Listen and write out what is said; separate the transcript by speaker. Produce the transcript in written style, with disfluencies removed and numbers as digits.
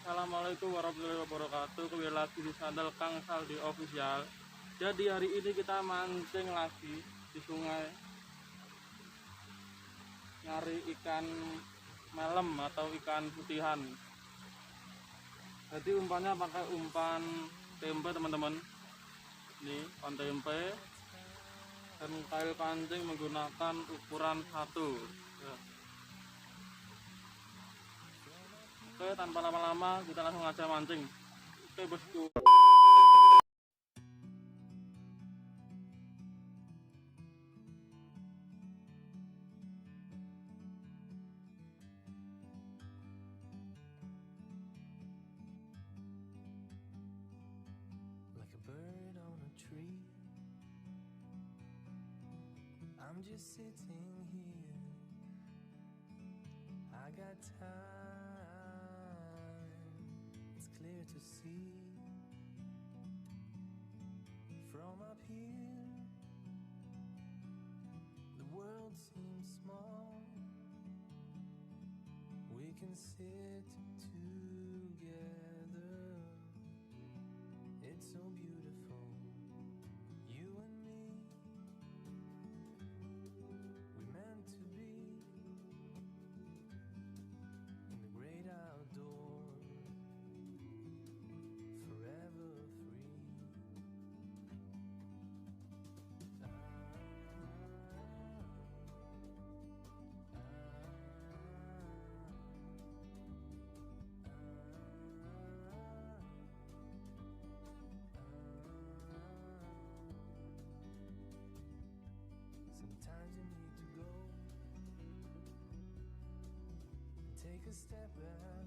Speaker 1: Assalamualaikum warahmatullahi wabarakatuh. Kembali lagi di channel Kang Saldi Official. Jadi hari ini kita mancing lagi di sungai, nyari ikan melem atau ikan putihan. Jadi umpannya pakai umpan tempe teman-teman. Ini umpan tempe dan kail pancing menggunakan ukuran 1 ya. Oke, tanpa lama-lama kita langsung aja mancing. Oke bosku.
Speaker 2: Like a bird on a tree, I'm just sitting here. I got time, it's clear to see. From up here, the world seems small. We can sit together, it's so beautiful. You and me, we meant to be in the great outdoors, forever free. Sometimes you need to go and take a step back